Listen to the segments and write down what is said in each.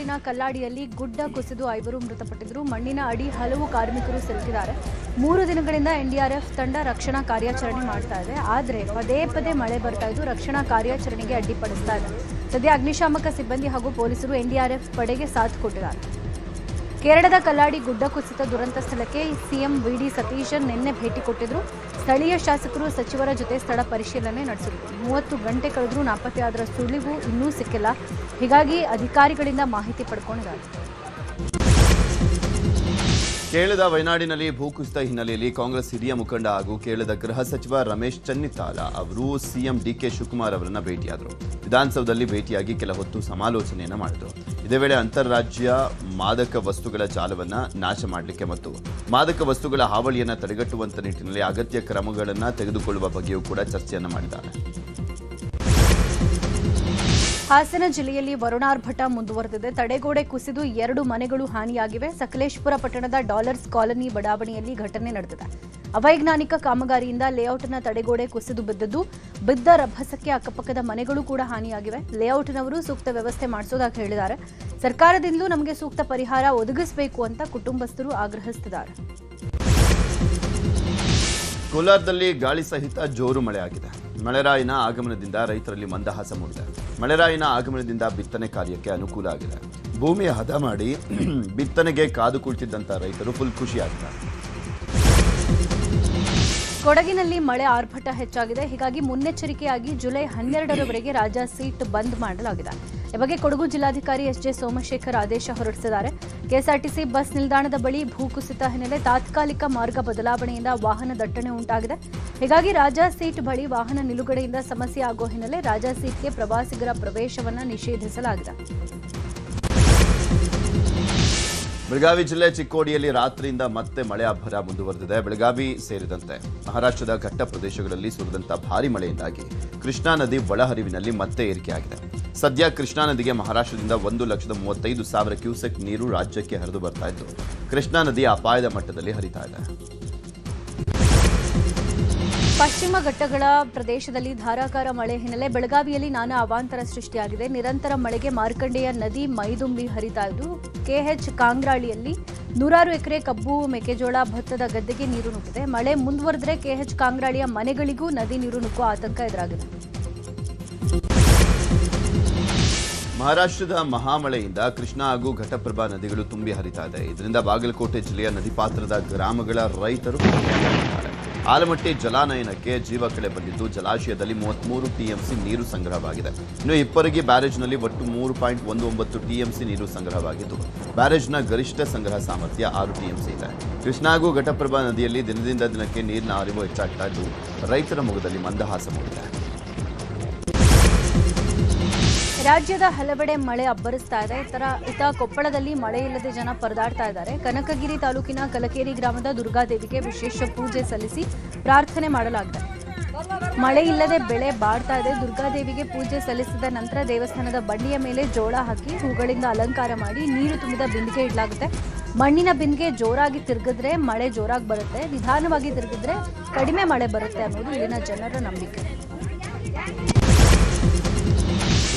ತಾಲೂಕಿನ ಕಲ್ಲಾಡಿಯಲ್ಲಿ ಗುಡ್ಡ ಕುಸಿದು 5 ಮೃತಪಟ್ಟಿದ್ದರು. ಮಣ್ಣಿನ ಅಡಿ ಹಲವು ಕಾರ್ಮಿಕರು ಸಿಲುಕಿದ್ದಾರೆ. 3 ದಿನಗಳಿಂದ ಎನ್ಡಿಆರ್ಎಫ್ ತಂಡ ರಕ್ಷಣಾ ಕಾರ್ಯಾಚರಣೆ ಮಾಡ್ತಾ ಇದೆ. ಆದರೆ ಪದೇ ಪದೇ ಮಳೆ ಬರ್ತಾ ಇದ್ದು ರಕ್ಷಣಾ ಕಾರ್ಯಾಚರಣೆಗೆ ಅಡ್ಡಿಪಡಿಸ್ತಾ ಇದೆ. ಸದ್ಯ ಅಗ್ನಿಶಾಮಕ ಸಿಬ್ಬಂದಿ ಹಾಗೂ ಪೊಲೀಸರು ಎನ್ಡಿಆರ್ಎಫ್ ಪಡೆಗೆ ಸಾಥ್ ಕೊಟ್ಟಿದ್ದಾರೆ. ಕೇರಳದ ಕಲ್ಲಾಡಿ ಗುಡ್ಡ ಕುಸಿತ ದುರಂತ ಸ್ಥಳಕ್ಕೆ ಸಿಎಂ ವಿಡಿ ಸತೀಶನ್ ನಿನ್ನೆ ಭೇಟಿ ಕೊಟ್ಟಿದ್ರು. ಸ್ಥಳೀಯ ಶಾಸಕರು ಸಚಿವರ ಜೊತೆ ಸ್ಥಳ ಪರಿಶೀಲನೆ ನಡೆಸಿದರು. 30 ಗಂಟೆ ಕಳೆದರೂ ನಾಪತ್ತೆಯಾದರ ಸುಳಿವು ಇನ್ನೂ ಸಿಕ್ಕಿಲ್ಲ. ಹೀಗಾಗಿ ಅಧಿಕಾರಿಗಳಿಂದ ಮಾಹಿತಿ ಪಡ್ಕೊಂಡಿದ್ದಾರೆ. ಕೇರಳದ ವಯನಾಡಿನಲ್ಲಿ ಭೂಕುಸಿತ ಹಿನ್ನೆಲೆಯಲ್ಲಿ ಕಾಂಗ್ರೆಸ್ ಹಿರಿಯ ಮುಖಂಡ ಹಾಗೂ ಕೇರಳದ ಗೃಹ ಸಚಿವ ರಮೇಶ್ ಚೆನ್ನಿತ್ತಾಲ ಅವರು ಸಿಎಂ ಡಿಕೆ ಶಿವಕುಮಾರ್ ಅವರನ್ನ ಭೇಟಿಯಾದರು. ವಿಧಾನಸೌಧದಲ್ಲಿ ಭೇಟಿಯಾಗಿ ಕೆಲ ಹೊತ್ತು ಸಮಾಲೋಚನೆಯನ್ನ ಮಾಡಿದರು. ಇದೇ ವೇಳೆ ಅಂತಾರಾಜ್ಯ ಮಾದಕ ವಸ್ತುಗಳ ಜಾಲವನ್ನು ನಾಶ ಮಾಡಲಿಕ್ಕೆ ಮತ್ತು ಮಾದಕ ವಸ್ತುಗಳ ಹಾವಳಿಯನ್ನು ತಡೆಗಟ್ಟುವಂತ ನಿಟ್ಟಿನಲ್ಲಿ ಅಗತ್ಯ ಕ್ರಮಗಳನ್ನು ತೆಗೆದುಕೊಳ್ಳುವ ಬಗ್ಗೆಯೂ ಕೂಡ ಚರ್ಚೆಯನ್ನು ಮಾಡಿದ್ದಾರೆ. ಹಾಸನ ಜಿಲ್ಲೆಯಲ್ಲಿ ವರುಣಾರ್ಭಟ ಮುಂದುವರೆದಿದೆ. ತಡೆಗೋಡೆ ಕುಸಿದು 2 ಮನೆಗಳು ಹಾನಿಯಾಗಿವೆ. ಸಕಲೇಶಪುರ ಪಟ್ಟಣದ ಡಾಲರ್ಸ್ ಕಾಲನಿ ಬಡಾವಣೆಯಲ್ಲಿ ಘಟನೆ ನಡೆದಿದೆ. ಅವೈಜ್ಞಾನಿಕ ಕಾಮಗಾರಿಯಿಂದ ಲೇಔಟ್ನ ತಡೆಗೋಡೆ ಕುಸಿದು ಬಿದ್ದ ರಭಸಕ್ಕೆ ಅಕ್ಕಪಕ್ಕದ ಮನೆಗಳು ಕೂಡ ಹಾನಿಯಾಗಿವೆ. ಲೇಔಟ್ನವರು ಸೂಕ್ತ ವ್ಯವಸ್ಥೆ ಮಾಡಿಸೋದಾಗಿ ಹೇಳಿದ್ದಾರೆ. ಸರ್ಕಾರದಿಂದಲೂ ನಮಗೆ ಸೂಕ್ತ ಪರಿಹಾರ ಒದಗಿಸಬೇಕು ಅಂತ ಕುಟುಂಬಸ್ಥರು ಆಗ್ರಹಿಸುತ್ತಿದ್ದಾರೆ. ಕೋಲಾರದಲ್ಲಿ ಗಾಳಿ ಸಹಿತ ಜೋರು ಮಳೆಯಾಗಿದೆ. ಮಳೆರಾಯನ ಆಗಮನದಿಂದ ರೈತರಲ್ಲಿ ಮಂದಹಾಸ ಮೂಡಿದೆ. ಮಳೆರಾಯನ ಆಗಮನದಿಂದ ಬಿತ್ತನೆ ಕಾರ್ಯಕ್ಕೆ ಅನುಕೂಲ ಆಗಿದೆ. ಭೂಮಿ ಹದ ಮಾಡಿ ಬಿತ್ತನೆಗೆ ಕಾದು ಕುಳಿತಿದ್ದಂತ ರೈತರು ಫುಲ್ ಖುಷಿಯಾಗಿದ್ದಾರೆ. ಕೊಡಗಿನಲ್ಲಿ ಮಳೆ ಆರ್ಭಟ ಹೆಚ್ಚಾಗಿದೆ. ಹೀಗಾಗಿ ಮುನ್ನೆಚ್ಚರಿಕೆಯಾಗಿ ಜುಲೈ 12ರವರೆಗೆ ರಾಜಾ ಸೀಟ್ ಬಂದ್ ಮಾಡಲಾಗಿದೆ. ಈ ಬಗ್ಗೆ ಕೊಡಗು ಜಿಲ್ಲಾಧಿಕಾರಿ ಎಸ್ಜೆ ಸೋಮಶೇಖರ್ ಆದೇಶ ಹೊರಡಿಸಿದ್ದಾರೆ. ಕೆಎಸ್ಆರ್ಟಿಸಿ ಬಸ್ ನಿಲ್ದಾಣದ ಬಳಿ ಭೂಕುಸಿತ ಹಿನ್ನೆಲೆ ತಾತ್ಕಾಲಿಕ ಮಾರ್ಗ ಬದಲಾವಣೆಯಿಂದ ವಾಹನ ದಟ್ಟಣೆ ಉಂಟಾಗಿದೆ. ಹೀಗಾಗಿ ರಾಜಾ ಸೀಟ್ ಬಳಿ ವಾಹನ ನಿಲುಗಡೆಯಿಂದ ಸಮಸ್ಯೆ ಆಗೋ ಹಿನ್ನೆಲೆ ರಾಜಾ ಸೀಟ್ಗೆ ಪ್ರವಾಸಿಗರ ಪ್ರವೇಶವನ್ನು ನಿಷೇಧಿಸಲಾಗಿದೆ. ಬೆಳಗಾವಿ ಜಿಲ್ಲೆ ಚಿಕ್ಕೋಡಿಯಲ್ಲಿ ರಾತ್ರಿಯಿಂದ ಮತ್ತೆ ಮಳೆ ಅಬ್ಬರ ಮುಂದುವರೆದಿದೆ. ಬೆಳಗಾವಿ ಸೇರಿದಂತೆ ಮಹಾರಾಷ್ಟ್ರದ ಘಟ್ಟ ಪ್ರದೇಶಗಳಲ್ಲಿ ಸುರಿದಂತ ಭಾರೀ ಮಳೆಯಿಂದಾಗಿ ಕೃಷ್ಣಾ ನದಿ ಒಳಹರಿವಿನಲ್ಲಿ ಮತ್ತೆ ಏರಿಕೆಯಾಗಿದೆ. ಸದ್ಯ ಕೃಷ್ಣಾ ನದಿಗೆ ಮಹಾರಾಷ್ಟ್ರದಿಂದ 1,35,000 ಕ್ಯೂಸೆಕ್ ನೀರು ರಾಜ್ಯಕ್ಕೆ ಹರಿದು ಬರ್ತಾ ಇದ್ದು ಕೃಷ್ಣಾ ನದಿ ಅಪಾಯದ ಮಟ್ಟದಲ್ಲಿ ಹರಿತಾ ಇದೆ. ಪಶ್ಚಿಮ ಘಟ್ಟಗಳ ಪ್ರದೇಶದಲ್ಲಿ ಧಾರಾಕಾರ ಮಳೆ ಹಿನ್ನೆಲೆ ಬೆಳಗಾವಿಯಲ್ಲಿ ನಾನಾ ಅವಾಂತರ ಸೃಷ್ಟಿಯಾಗಿದೆ. ನಿರಂತರ ಮಳೆಗೆ ಮಾರ್ಕಂಡೇಯ ನದಿ ಮೈದುಂಬಿ ಹರಿತಾ ಇದ್ದು ಕೆಎಚ್ ಕಾಂಗ್ರಾಳಿಯಲ್ಲಿ 100 ಎಕರೆ ಕಬ್ಬು, ಮೆಕ್ಕೆಜೋಳ, ಭತ್ತದ ಗದ್ದೆಗೆ ನೀರು ನುಗ್ಗಿದೆ. ಮಳೆ ಮುಂದುವರೆದರೆ ಕೆಎಚ್ ಕಾಂಗ್ರಾಳಿಯ ಮನೆಗಳಿಗೂ ನದಿ ನೀರು ನುಗ್ಗುವ ಆತಂಕ ಎದುರಾಗಿದೆ. ಮಹಾರಾಷ್ಟ್ರದ ಮಹಾಮಳೆಯಿಂದ ಕೃಷ್ಣಾ ಹಾಗೂ ಘಟಪ್ರಭಾ ನದಿಗಳು ತುಂಬಿ ಹರಿತಾ ಇದೆ. ಇದರಿಂದ ಬಾಗಲಕೋಟೆ ಜಿಲ್ಲೆಯ ನದಿ ಪಾತ್ರದ ಗ್ರಾಮಗಳ ರೈತರು ಆಲಮಟ್ಟಿ ಜಲಾನಯನಕ್ಕೆ ಜೀವ ಕಳೆ ಬಂದಿದ್ದು ಜಲಾಶಯದಲ್ಲಿ 33 ಟಿಎಂಸಿ ನೀರು ಸಂಗ್ರಹವಾಗಿದೆ. ಇನ್ನು ಇಪ್ಪರಗಿ ಬ್ಯಾರೇಜ್ನಲ್ಲಿ ಒಟ್ಟು 3.19 ಟಿಎಂಸಿ ನೀರು ಸಂಗ್ರಹವಾಗಿದ್ದು ಬ್ಯಾರೇಜ್ನ ಗರಿಷ್ಠ ಸಂಗ್ರಹ ಸಾಮರ್ಥ್ಯ 6 ಟಿಎಂಸಿ ಇದೆ. ಕೃಷ್ಣಾ ಹಾಗೂ ಘಟಪ್ರಭಾ ನದಿಯಲ್ಲಿ ದಿನದಿಂದ ದಿನಕ್ಕೆ ನೀರಿನ ಹರಿವು ಹೆಚ್ಚಾಗ್ತಾ ಇದ್ದು ರೈತರ ಮುಖದಲ್ಲಿ ಮಂದಹಾಸ ಮೂಡಿದೆ. ರಾಜ್ಯದ ಹಲವೆಡೆ ಮಳೆ ಅಬ್ಬರಿಸ್ತಾ ಇದೆ. ಇತ್ತ ಕೊಪ್ಪಳದಲ್ಲಿ ಮಳೆ ಇಲ್ಲದೆ ಜನ ಪರದಾಡ್ತಾ ಇದ್ದಾರೆ. ಕನಕಗಿರಿ ತಾಲೂಕಿನ ಕಲಕೇರಿ ಗ್ರಾಮದ ದುರ್ಗಾದೇವಿಗೆ ವಿಶೇಷ ಪೂಜೆ ಸಲ್ಲಿಸಿ ಪ್ರಾರ್ಥನೆ ಮಾಡಲಾಗಿದೆ. ಮಳೆ ಇಲ್ಲದೆ ಬೆಳೆ ಬಾಡ್ತಾ ಇದೆ. ದುರ್ಗಾದೇವಿಗೆ ಪೂಜೆ ಸಲ್ಲಿಸಿದ ನಂತರ ದೇವಸ್ಥಾನದ ಬಂಡಿಯ ಮೇಲೆ ಜೋಳ ಹಾಕಿ ಹೂಗಳಿಂದ ಅಲಂಕಾರ ಮಾಡಿ ನೀರು ತುಂಬಿದ ಬಿಂದಿಗೆ ಇಡಲಾಗುತ್ತೆ. ಮಣ್ಣಿನ ಬಿಂದಿಗೆ ಜೋರಾಗಿ ತಿರುಗಿದ್ರೆ ಮಳೆ ಜೋರಾಗಿ ಬರುತ್ತೆ, ನಿಧಾನವಾಗಿ ತಿರುಗಿದ್ರೆ ಕಡಿಮೆ ಮಳೆ ಬರುತ್ತೆ ಅನ್ನೋದು ಇಲ್ಲಿನ ಜನರ ನಂಬಿಕೆ.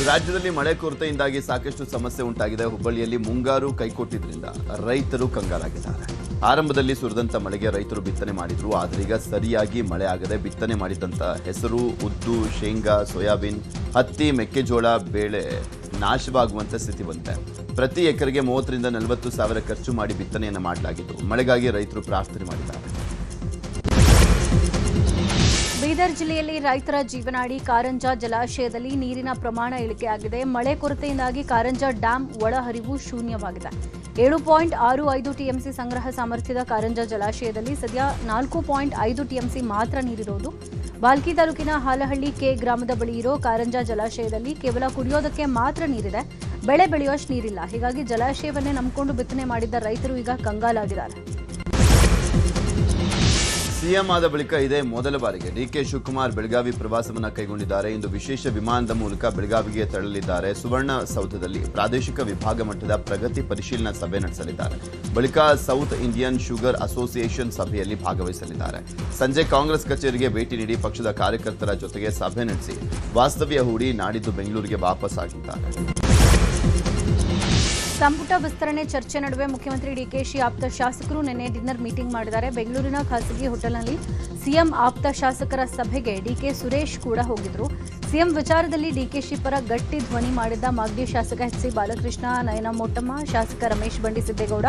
ರಾಜ್ಯದಲ್ಲಿ ಮಳೆ ಕೊರತೆಯಿಂದಾಗಿ ಸಾಕಷ್ಟು ಸಮಸ್ಯೆ ಉಂಟಾಗಿದೆ. ಹುಬ್ಬಳ್ಳಿಯಲ್ಲಿ ಮುಂಗಾರು ಕೈಕೊಟ್ಟಿದ್ರಿಂದ ರೈತರು ಕಂಗಾಲಾಗಿದ್ದಾರೆ. ಆರಂಭದಲ್ಲಿ ಸುರಿದಂತ ಮಳೆಗೆ ರೈತರು ಬಿತ್ತನೆ ಮಾಡಿದ್ರು. ಆದರೆ ಈಗ ಸರಿಯಾಗಿ ಮಳೆ ಆಗದೆ ಬಿತ್ತನೆ ಮಾಡಿದಂತ ಹೆಸರು, ಉದ್ದು, ಶೇಂಗಾ, ಸೋಯಾಬೀನ್, ಹತ್ತಿ, ಮೆಕ್ಕೆಜೋಳ ಬೆಳೆ ನಾಶವಾಗುವಂತ ಸ್ಥಿತಿ ಬಂದಿದೆ. ಪ್ರತಿ ಎಕರೆಗೆ 30 ರಿಂದ 40 ಸಾವಿರ ಖರ್ಚು ಮಾಡಿ ಬಿತ್ತನೆಯನ್ನು ಮಾಡಲಾಗಿದ್ದು ಮಳೆಗಾಗಿ ರೈತರು ಪ್ರಾರ್ಥನೆ ಮಾಡಿದ್ದಾರೆ. ಬೀದರ್ ಜಿಲ್ಲೆಯಲ್ಲಿ ರೈತರ ಜೀವನಾಡಿ ಕಾರಂಜಾ ಜಲಾಶಯದಲ್ಲಿ ನೀರಿನ ಪ್ರಮಾಣ ಇಳಿಕೆಯಾಗಿದೆ. ಮಳೆ ಕೊರತೆಯಿಂದಾಗಿ ಕಾರಂಜಾ ಡ್ಯಾಂ ಒಳಹರಿವು ಶೂನ್ಯವಾಗಿದೆ. 7.65 ಟಿಎಂಸಿ ಸಂಗ್ರಹ ಸಾಮರ್ಥ್ಯದ ಕಾರಂಜಾ ಜಲಾಶಯದಲ್ಲಿ ಸದ್ಯ 4.5 ಟಿಎಂಸಿ ಮಾತ್ರ ನೀರಿರೋದು. ಬಾಲ್ಕಿ ತಾಲೂಕಿನ ಹಾಲಹಳ್ಳಿ ಕೆ ಗ್ರಾಮದ ಬಳಿ ಇರೋ ಕಾರಂಜಾ ಜಲಾಶಯದಲ್ಲಿ ಕೇವಲ ಕುಡಿಯೋದಕ್ಕೆ ಮಾತ್ರ ನೀರಿದೆ. ಬೆಳೆ ಬೆಳೆಯುವಷ್ಟು ನೀರಿಲ್ಲ. ಹೀಗಾಗಿ ಜಲಾಶಯವನ್ನೇ ನಂಬಿಕೊಂಡು ಬಿತ್ತನೆ ಮಾಡಿದ್ದ ರೈತರು ಈಗ ಕಂಗಾಲಾಗಿದ್ದಾರೆ. ಸಿಎಂ ಆದ ಬಳಿಕ ಇದೇ ಮೊದಲ ಬಾರಿಗೆ ಡಿಕೆ ಶಿವಕುಮಾರ್ ಬೆಳಗಾವಿ ಪ್ರವಾಸವನ್ನು ಕೈಗೊಂಡಿದ್ದಾರೆ. ಇಂದು ವಿಶೇಷ ವಿಮಾನದ ಮೂಲಕ ಬೆಳಗಾವಿಗೆ ತೆರಳಲಿದ್ದಾರೆ. ಸುವರ್ಣಸೌಧದಲ್ಲಿ ಪ್ರಾದೇಶಿಕ ವಿಭಾಗ ಮಟ್ಟದ ಪ್ರಗತಿ ಪರಿಶೀಲನಾ ಸಭೆ ನಡೆಸಲಿದ್ದಾರೆ. ಬಳಿಕ ಸೌತ್ ಇಂಡಿಯನ್ ಶುಗರ್ ಅಸೋಸಿಯೇಷನ್ ಸಭೆಯಲ್ಲಿ ಭಾಗವಹಿಸಲಿದ್ದಾರೆ. ಸಂಜೆ ಕಾಂಗ್ರೆಸ್ ಕಚೇರಿಗೆ ಭೇಟಿ ನೀಡಿ ಪಕ್ಷದ ಕಾರ್ಯಕರ್ತರ ಜೊತೆಗೆ ಸಭೆ ನಡೆಸಿ ವಾಸ್ತವ್ಯ ಹೂಡಿ ನಾಡಿದ್ದು ಬೆಂಗಳೂರಿಗೆ ವಾಪಸ್ ಆಗಿದ್ದಾರೆ. ಸಂಪುಟ ವಿಸ್ತರಣೆ ಚರ್ಚೆ ನಡುವೆ ಮುಖ್ಯಮಂತ್ರಿ ಡಿಕೆಶಿ ಆಪ್ತ ಶಾಸಕರು ನಿನ್ನೆ ಡಿನ್ನರ್ ಮೀಟಿಂಗ್ ಮಾಡಿದ್ದಾರೆ. ಬೆಂಗಳೂರಿನ ಖಾಸಗಿ ಹೋಟೆಲ್ನಲ್ಲಿ ಸಿಎಂ ಆಪ್ತ ಶಾಸಕರ ಸಭೆಗೆ ಡಿಕೆ ಸುರೇಶ್ ಕೂಡ ಹೋಗಿದ್ರು. ಸಿಎಂ ವಿಚಾರದಲ್ಲಿ ಡಿಕೆಶಿ ಪರ ಗಟ್ಟಿ ಧ್ವನಿ ಮಾಡಿದ್ದ ಮಾಗಡಿ ಶಾಸಕ ಎಚ್ಸಿ ಬಾಲಕೃಷ್ಣ, ನಯನ ಮೋಟಮ್ಮ, ಶಾಸಕ ರಮೇಶ್ ಬಂಡಿಸಿದ್ದೇಗೌಡ,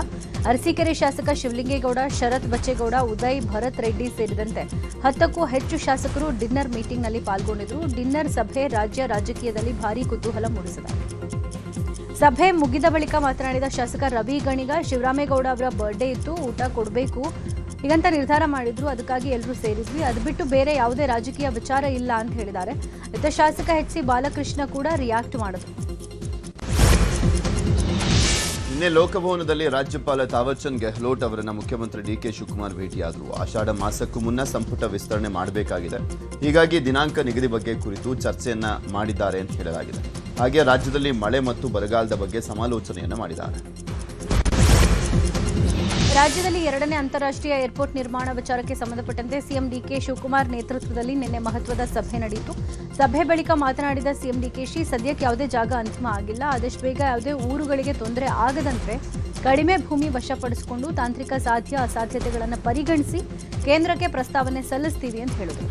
ಅರಸೀಕೆರೆ ಶಾಸಕ ಶಿವಲಿಂಗೇಗೌಡ, ಶರತ್ ಬಚ್ಚೇಗೌಡ, ಉದಯ್ ಭರತ್ ರೆಡ್ಡಿ ಸೇರಿದಂತೆ 10ಕ್ಕೂ ಹೆಚ್ಚು ಶಾಸಕರು ಡಿನ್ನರ್ ಮೀಟಿಂಗ್ನಲ್ಲಿ ಪಾಲ್ಗೊಂಡಿದ್ರು. ಡಿನ್ನರ್ ಸಭೆ ರಾಜ್ಯ ರಾಜಕೀಯದಲ್ಲಿ ಭಾರೀ ಕುತೂಹಲ ಮೂಡಿಸಿದೆ. ಸಭೆ ಮುಗಿದ ಬಳಿಕ ಮಾತನಾಡಿದ ಶಾಸಕ ರವಿ ಗಣಿಗ, ಶಿವರಾಮೇಗೌಡ ಅವರ ಬರ್ಡೇ ಇತ್ತು, ಊಟ ಕೊಡಬೇಕು ಹೀಗಂತ ನಿರ್ಧಾರ ಮಾಡಿದ್ರು, ಅದಕ್ಕಾಗಿ ಎಲ್ಲರೂ ಸೇರಿದ್ವಿ, ಅದು ಬಿಟ್ಟು ಬೇರೆ ಯಾವುದೇ ರಾಜಕೀಯ ವಿಚಾರ ಇಲ್ಲ ಅಂತ ಹೇಳಿದ್ದಾರೆ. ಇತ್ತ ಶಾಸಕ ಎಚ್ಸಿ ಬಾಲಕೃಷ್ಣ ಕೂಡ ರಿಯಾಕ್ಟ್ ಮಾಡಿದ್ರು. ನಿನ್ನೆ ಲೋಕಭವನದಲ್ಲಿ ರಾಜ್ಯಪಾಲ ತಾವರ್ಚಂದ್ ಗೆಹ್ಲೋಟ್ ಅವರನ್ನ ಮುಖ್ಯಮಂತ್ರಿ ಡಿಕೆ ಶಿವಕುಮಾರ್ ಭೇಟಿಯಾದರು. ಆಷಾಢ ಮಾಸಕ್ಕೂ ಮುನ್ನ ಸಂಪುಟ ವಿಸ್ತರಣೆ ಮಾಡಬೇಕಾಗಿದೆ, ಹೀಗಾಗಿ ದಿನಾಂಕ ನಿಗದಿ ಬಗ್ಗೆ ಕುರಿತು ಚರ್ಚೆಯನ್ನ ಮಾಡಿದ್ದಾರೆ ಅಂತ ಹೇಳಲಾಗಿದೆ. ಹಾಗೆ ರಾಜ್ಯದಲ್ಲಿ ಮಳೆ ಮತ್ತು ಬರಗಾಲದ ಬಗ್ಗೆ ಸಮಾಲೋಚನೆಯನ್ನ ಮಾಡಿದ್ದಾರೆ. ರಾಜ್ಯದಲ್ಲಿ 2ನೇ ಅಂತಾರಾಷ್ಟ್ರೀಯ ಏರ್ಪೋರ್ಟ್ ನಿರ್ಮಾಣ ವಿಚಾರಕ್ಕೆ ಸಂಬಂಧಪಟ್ಟಂತೆ ಸಿಎಂ ಡಿಕೆ ಶಿವಕುಮಾರ್ ನೇತೃತ್ವದಲ್ಲಿ ನಿನ್ನೆ ಮಹತ್ವದ ಸಭೆ ನಡೆಯಿತು. ಸಭೆ ಬಳಿಕ ಮಾತನಾಡಿದ ಸಿಎಂ ಡಿಕೆಶಿ, ಸದ್ಯಕ್ಕೆ ಯಾವುದೇ ಜಾಗ ಅಂತಿಮ ಆಗಿಲ್ಲ, ಆದಷ್ಟು ಬೇಗ ಯಾವುದೇ ಊರುಗಳಿಗೆ ತೊಂದರೆ ಆಗದಂತೆ ಕಡಿಮೆ ಭೂಮಿ ವಶಪಡಿಸಿಕೊಂಡು ತಾಂತ್ರಿಕ ಸಾಧ್ಯ ಅಸಾಧ್ಯತೆಗಳನ್ನು ಪರಿಗಣಿಸಿ ಕೇಂದ್ರಕ್ಕೆ ಪ್ರಸ್ತಾವನೆ ಸಲ್ಲಿಸ್ತೀವಿ ಅಂತ ಹೇಳಿದರು.